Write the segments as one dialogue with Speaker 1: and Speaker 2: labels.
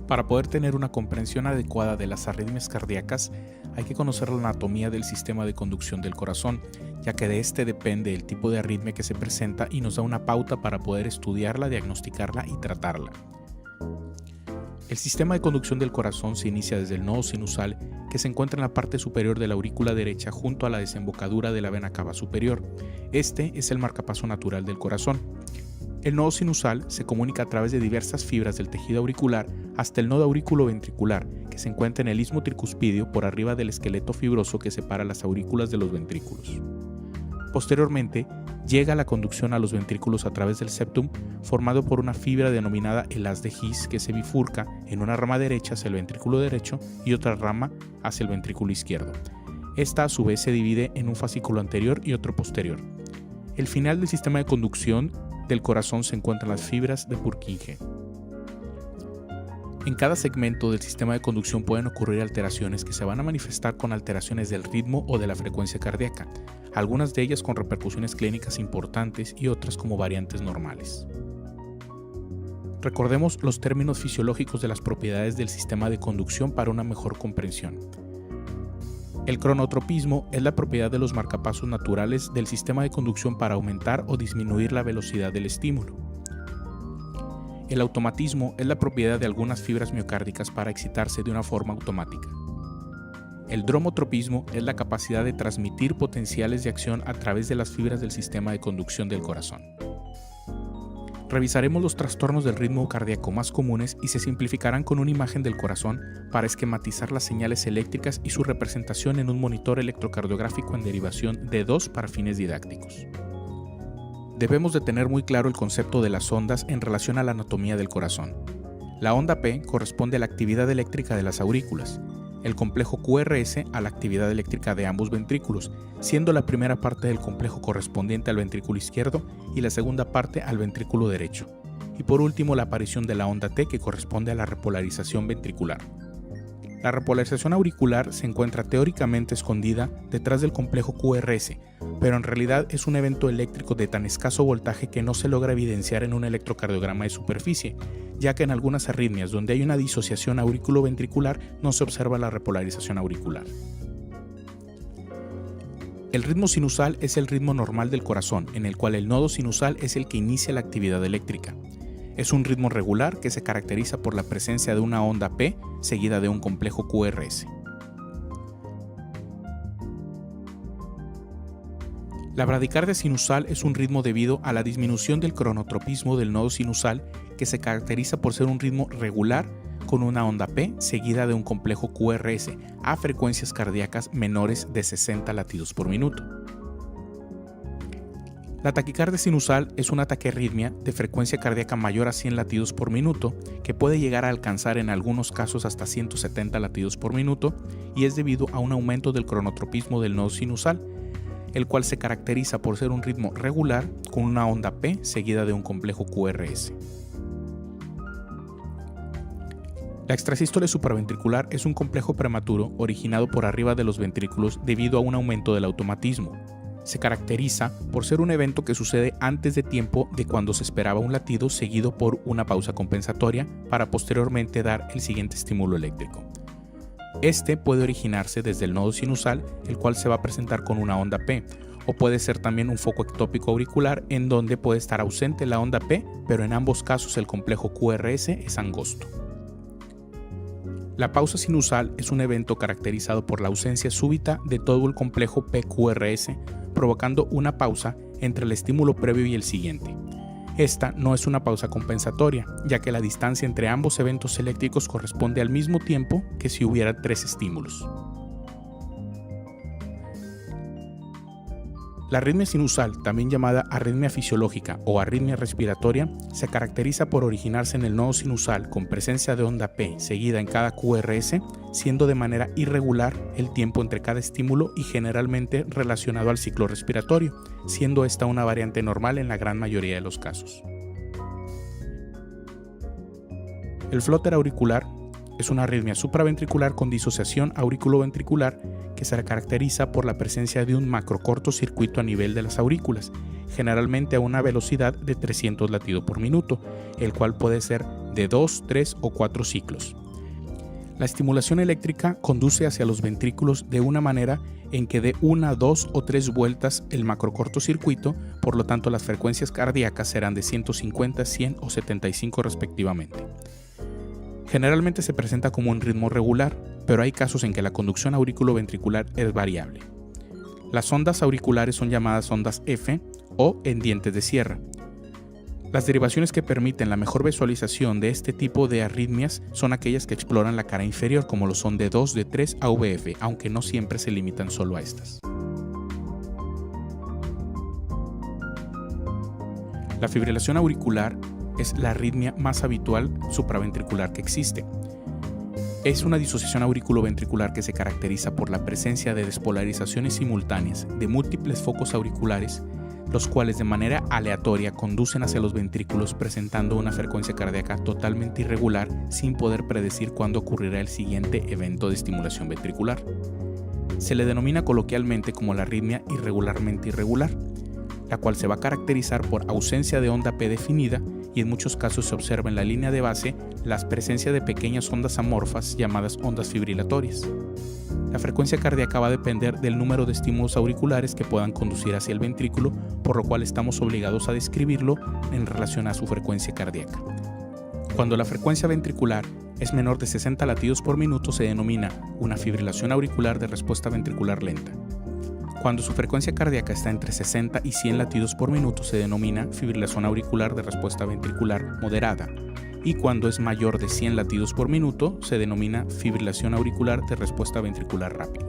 Speaker 1: Para poder tener una comprensión adecuada de las arritmias cardíacas, hay que conocer la anatomía del sistema de conducción del corazón, ya que de este depende el tipo de arritmia que se presenta y nos da una pauta para poder estudiarla, diagnosticarla y tratarla. El sistema de conducción del corazón se inicia desde el nodo sinusal, que se encuentra en la parte superior de la aurícula derecha junto a la desembocadura de la vena cava superior. Este es el marcapaso natural del corazón. El nodo sinusal se comunica a través de diversas fibras del tejido auricular hasta el nodo auriculoventricular, que se encuentra en el istmo tricuspidio por arriba del esqueleto fibroso que separa las aurículas de los ventrículos. Posteriormente, llega la conducción a los ventrículos a través del septum, formado por una fibra denominada el haz de His que se bifurca en una rama derecha hacia el ventrículo derecho y otra rama hacia el ventrículo izquierdo. Esta a su vez se divide en un fascículo anterior y otro posterior. El final del sistema de conducción del corazón se encuentran las fibras de Purkinje. En cada segmento del sistema de conducción pueden ocurrir alteraciones que se van a manifestar con alteraciones del ritmo o de la frecuencia cardíaca, algunas de ellas con repercusiones clínicas importantes y otras como variantes normales. Recordemos los términos fisiológicos de las propiedades del sistema de conducción para una mejor comprensión. El cronotropismo es la propiedad de los marcapasos naturales del sistema de conducción para aumentar o disminuir la velocidad del estímulo. El automatismo es la propiedad de algunas fibras miocárdicas para excitarse de una forma automática. El dromotropismo es la capacidad de transmitir potenciales de acción a través de las fibras del sistema de conducción del corazón. Revisaremos los trastornos del ritmo cardíaco más comunes y se simplificarán con una imagen del corazón para esquematizar las señales eléctricas y su representación en un monitor electrocardiográfico en derivación de 2 para fines didácticos. Debemos de tener muy claro el concepto de las ondas en relación a la anatomía del corazón. La onda P corresponde a la actividad eléctrica de las aurículas, el complejo QRS a la actividad eléctrica de ambos ventrículos, siendo la primera parte del complejo correspondiente al ventrículo izquierdo y la segunda parte al ventrículo derecho, y por último la aparición de la onda T que corresponde a la repolarización ventricular. La repolarización auricular se encuentra teóricamente escondida detrás del complejo QRS, pero en realidad es un evento eléctrico de tan escaso voltaje que no se logra evidenciar en un electrocardiograma de superficie, ya que en algunas arritmias donde hay una disociación auriculoventricular no se observa la repolarización auricular. El ritmo sinusal es el ritmo normal del corazón, en el cual el nodo sinusal es el que inicia la actividad eléctrica. Es un ritmo regular que se caracteriza por la presencia de una onda P seguida de un complejo QRS. La bradicardia sinusal es un ritmo debido a la disminución del cronotropismo del nodo sinusal que se caracteriza por ser un ritmo regular con una onda P seguida de un complejo QRS a frecuencias cardíacas menores de 60 latidos por minuto. La taquicardia sinusal es una taquiarritmia de frecuencia cardíaca mayor a 100 latidos por minuto que puede llegar a alcanzar en algunos casos hasta 170 latidos por minuto y es debido a un aumento del cronotropismo del nodo sinusal, el cual se caracteriza por ser un ritmo regular con una onda P seguida de un complejo QRS. La extrasístole supraventricular es un complejo prematuro originado por arriba de los ventrículos debido a un aumento del automatismo. Se caracteriza por ser un evento que sucede antes de tiempo de cuando se esperaba un latido seguido por una pausa compensatoria para posteriormente dar el siguiente estímulo eléctrico. Este puede originarse desde el nodo sinusal, el cual se va a presentar con una onda P, o puede ser también un foco ectópico auricular en donde puede estar ausente la onda P, pero en ambos casos el complejo QRS es angosto. La pausa sinusal es un evento caracterizado por la ausencia súbita de todo el complejo PQRS, provocando una pausa entre el estímulo previo y el siguiente. Esta no es una pausa compensatoria, ya que la distancia entre ambos eventos eléctricos corresponde al mismo tiempo que si hubiera 3 estímulos. La arritmia sinusal, también llamada arritmia fisiológica o arritmia respiratoria, se caracteriza por originarse en el nodo sinusal con presencia de onda P seguida en cada QRS, siendo de manera irregular el tiempo entre cada estímulo y generalmente relacionado al ciclo respiratorio, siendo esta una variante normal en la gran mayoría de los casos. El flóter auricular es una arritmia supraventricular con disociación auriculoventricular que se caracteriza por la presencia de un macrocortocircuito a nivel de las aurículas generalmente a una velocidad de 300 latidos por minuto, el cual puede ser de 2, 3 o 4 ciclos. La estimulación eléctrica conduce hacia los ventrículos de una manera en que dé 1, 2 o 3 vueltas el macrocortocircuito, por lo tanto las frecuencias cardíacas serán de 150, 100 o 75 respectivamente. Generalmente se presenta como un ritmo regular, pero hay casos en que la conducción auriculoventricular es variable. Las ondas auriculares son llamadas ondas F o en dientes de sierra. Las derivaciones que permiten la mejor visualización de este tipo de arritmias son aquellas que exploran la cara inferior, como lo son D2, D3, AVF, aunque no siempre se limitan solo a estas. La fibrilación auricular es la arritmia más habitual supraventricular que existe. Es una disociación auriculoventricular que se caracteriza por la presencia de despolarizaciones simultáneas de múltiples focos auriculares, los cuales de manera aleatoria conducen hacia los ventrículos presentando una frecuencia cardíaca totalmente irregular sin poder predecir cuándo ocurrirá el siguiente evento de estimulación ventricular. Se le denomina coloquialmente como la arritmia irregularmente irregular, la cual se va a caracterizar por ausencia de onda P definida y en muchos casos se observa en la línea de base la presencia de pequeñas ondas amorfas llamadas ondas fibrilatorias. La frecuencia cardíaca va a depender del número de estímulos auriculares que puedan conducir hacia el ventrículo, por lo cual estamos obligados a describirlo en relación a su frecuencia cardíaca. Cuando la frecuencia ventricular es menor de 60 latidos por minuto se denomina una fibrilación auricular de respuesta ventricular lenta. Cuando su frecuencia cardíaca está entre 60 y 100 latidos por minuto se denomina fibrilación auricular de respuesta ventricular moderada. Y cuando es mayor de 100 latidos por minuto se denomina fibrilación auricular de respuesta ventricular rápida.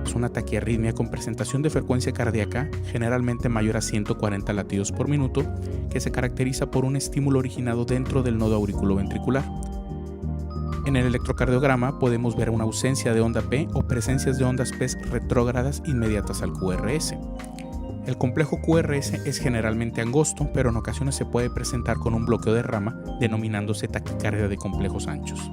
Speaker 1: Es una taquiarritmia con presentación de frecuencia cardíaca generalmente mayor a 140 latidos por minuto que se caracteriza por un estímulo originado dentro del nodo auriculoventricular. En el electrocardiograma podemos ver una ausencia de onda P o presencias de ondas P retrógradas inmediatas al QRS. El complejo QRS es generalmente angosto, pero en ocasiones se puede presentar con un bloqueo de rama, denominándose taquicardia de complejos anchos.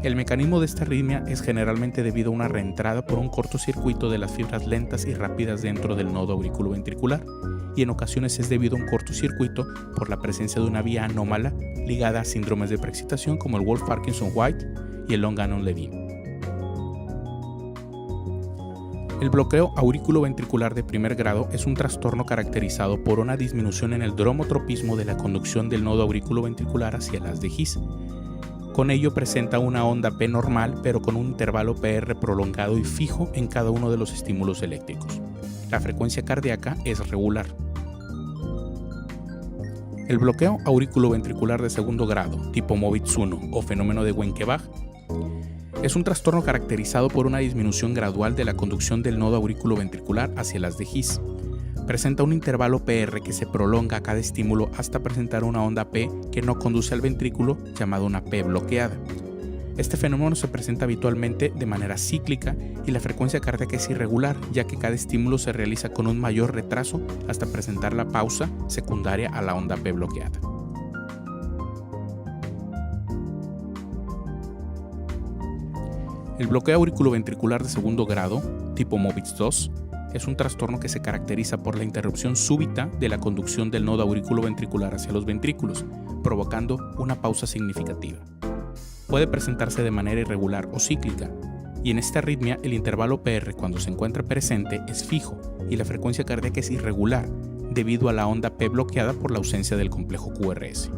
Speaker 1: El mecanismo de esta arritmia es generalmente debido a una reentrada por un cortocircuito de las fibras lentas y rápidas dentro del nodo auriculoventricular, y en ocasiones es debido a un cortocircuito por la presencia de una vía anómala ligada a síndromes de preexcitación como el Wolff-Parkinson-White y el Long-Gannon-Levin. El bloqueo auriculoventricular de primer grado es un trastorno caracterizado por una disminución en el dromotropismo de la conducción del nodo auriculoventricular hacia el haz de His. Con ello presenta una onda P normal, pero con un intervalo PR prolongado y fijo en cada uno de los estímulos eléctricos. La frecuencia cardíaca es regular. El bloqueo auriculoventricular de segundo grado, tipo Movitz 1 o fenómeno de Wenckebach, es un trastorno caracterizado por una disminución gradual de la conducción del nodo auriculoventricular hacia el haz de His. Presenta un intervalo PR que se prolonga a cada estímulo hasta presentar una onda P que no conduce al ventrículo, llamada una P bloqueada. Este fenómeno se presenta habitualmente de manera cíclica y la frecuencia cardíaca es irregular, ya que cada estímulo se realiza con un mayor retraso hasta presentar la pausa secundaria a la onda P bloqueada. El bloqueo auriculoventricular de segundo grado, tipo Movitz 2, es un trastorno que se caracteriza por la interrupción súbita de la conducción del nodo auriculoventricular hacia los ventrículos, provocando una pausa significativa. Puede presentarse de manera irregular o cíclica, y en esta arritmia el intervalo PR cuando se encuentra presente es fijo y la frecuencia cardíaca es irregular debido a la onda P bloqueada por la ausencia del complejo QRS.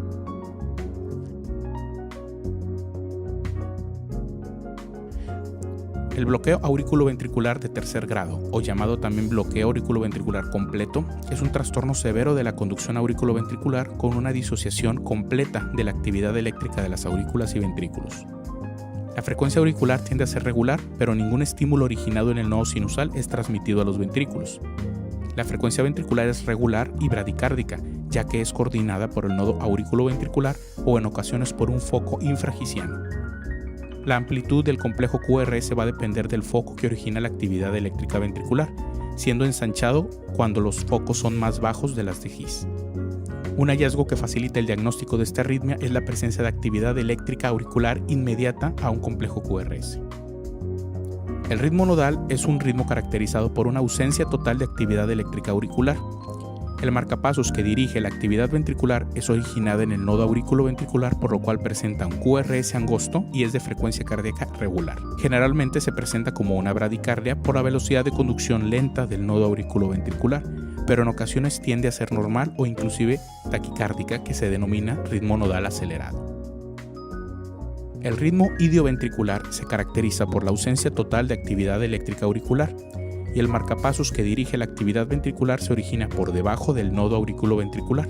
Speaker 1: El bloqueo auriculoventricular de tercer grado, o llamado también bloqueo auriculoventricular completo, es un trastorno severo de la conducción auriculoventricular con una disociación completa de la actividad eléctrica de las aurículas y ventrículos. La frecuencia auricular tiende a ser regular, pero ningún estímulo originado en el nodo sinusal es transmitido a los ventrículos. La frecuencia ventricular es regular y bradicárdica, ya que es coordinada por el nodo auriculoventricular o en ocasiones por un foco infragisiano. La amplitud del complejo QRS va a depender del foco que origina la actividad eléctrica ventricular, siendo ensanchado cuando los focos son más bajos de las de His. Un hallazgo que facilita el diagnóstico de esta arritmia es la presencia de actividad eléctrica auricular inmediata a un complejo QRS. El ritmo nodal es un ritmo caracterizado por una ausencia total de actividad eléctrica auricular. El marcapasos que dirige la actividad ventricular es originada en el nodo aurículo-ventricular, por lo cual presenta un QRS angosto y es de frecuencia cardíaca regular. Generalmente se presenta como una bradicardia por la velocidad de conducción lenta del nodo aurículo-ventricular, pero en ocasiones tiende a ser normal o inclusive taquicárdica, que se denomina ritmo nodal acelerado. El ritmo idioventricular se caracteriza por la ausencia total de actividad eléctrica auricular, y el marcapasos que dirige la actividad ventricular se origina por debajo del nodo aurículo-ventricular,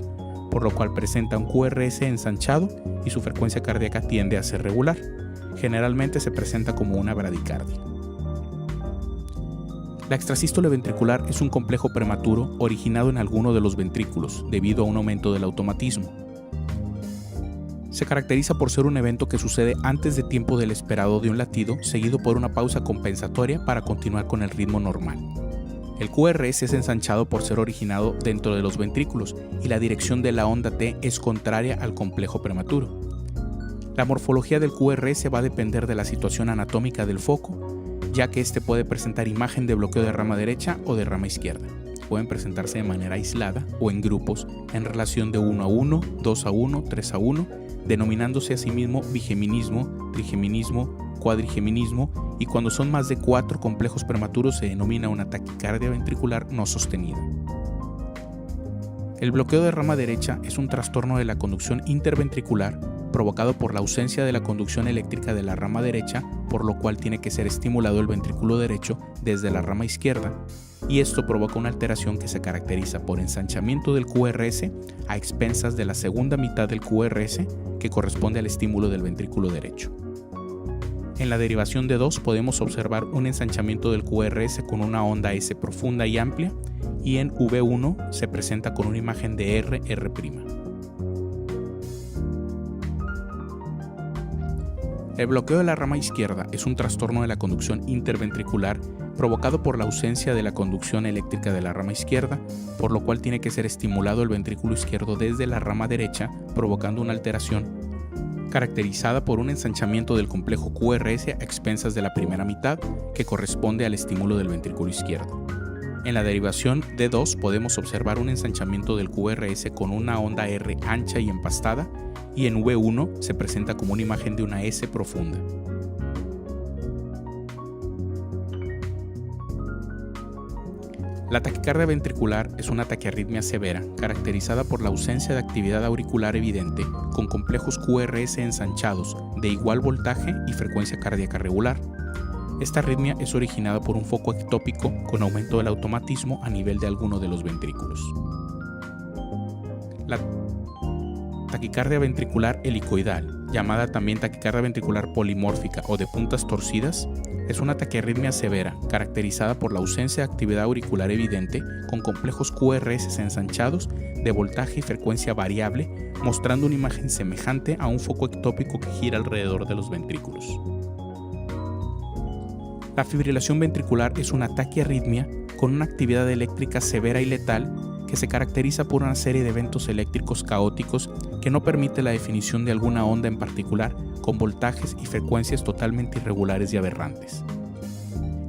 Speaker 1: por lo cual presenta un QRS ensanchado y su frecuencia cardíaca tiende a ser regular. Generalmente se presenta como una bradicardia. La extrasístole ventricular es un complejo prematuro originado en alguno de los ventrículos debido a un aumento del automatismo. Se caracteriza por ser un evento que sucede antes de tiempo del esperado de un latido, seguido por una pausa compensatoria para continuar con el ritmo normal. El QRS es ensanchado por ser originado dentro de los ventrículos y la dirección de la onda T es contraria al complejo prematuro. La morfología del QRS va a depender de la situación anatómica del foco, ya que este puede presentar imagen de bloqueo de rama derecha o de rama izquierda. Pueden presentarse de manera aislada o en grupos en relación de 1 a 1, 2 a 1, 3 a 1, denominándose a sí mismo bigeminismo, trigeminismo, cuadrigeminismo, y cuando son más de 4 complejos prematuros se denomina una taquicardia ventricular no sostenida. El bloqueo de rama derecha es un trastorno de la conducción interventricular provocado por la ausencia de la conducción eléctrica de la rama derecha, por lo cual tiene que ser estimulado el ventrículo derecho desde la rama izquierda, y esto provoca una alteración que se caracteriza por ensanchamiento del QRS a expensas de la segunda mitad del QRS, que corresponde al estímulo del ventrículo derecho. En la derivación de 2 podemos observar un ensanchamiento del QRS con una onda S profunda y amplia, y en V1 se presenta con una imagen de R'. El bloqueo de la rama izquierda es un trastorno de la conducción interventricular provocado por la ausencia de la conducción eléctrica de la rama izquierda, por lo cual tiene que ser estimulado el ventrículo izquierdo desde la rama derecha, provocando una alteración caracterizada por un ensanchamiento del complejo QRS a expensas de la primera mitad, que corresponde al estímulo del ventrículo izquierdo. En la derivación D2 podemos observar un ensanchamiento del QRS con una onda R ancha y empastada, y en V1 se presenta como una imagen de una S profunda. La taquicardia ventricular es una taquiarritmia severa caracterizada por la ausencia de actividad auricular evidente, con complejos QRS ensanchados de igual voltaje y frecuencia cardíaca regular. Esta arritmia es originada por un foco ectópico con aumento del automatismo a nivel de alguno de los ventrículos. La taquicardia ventricular helicoidal, llamada también taquicardia ventricular polimórfica o de puntas torcidas, es una taquiarritmia severa caracterizada por la ausencia de actividad auricular evidente, con complejos QRS ensanchados de voltaje y frecuencia variable, mostrando una imagen semejante a un foco ectópico que gira alrededor de los ventrículos. La fibrilación ventricular es una taquiarritmia con una actividad eléctrica severa y letal que se caracteriza por una serie de eventos eléctricos caóticos que no permite la definición de alguna onda en particular, con voltajes y frecuencias totalmente irregulares y aberrantes.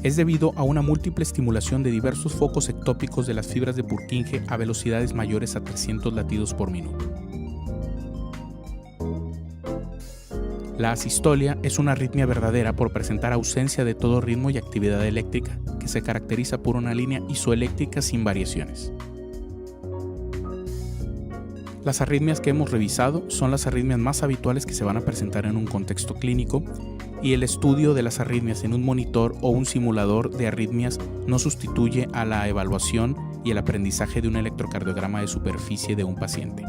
Speaker 1: Es debido a una múltiple estimulación de diversos focos ectópicos de las fibras de Purkinje a velocidades mayores a 300 latidos por minuto. La asistolia es una arritmia verdadera por presentar ausencia de todo ritmo y actividad eléctrica, que se caracteriza por una línea isoeléctrica sin variaciones. Las arritmias que hemos revisado son las arritmias más habituales que se van a presentar en un contexto clínico, y el estudio de las arritmias en un monitor o un simulador de arritmias no sustituye a la evaluación y el aprendizaje de un electrocardiograma de superficie de un paciente.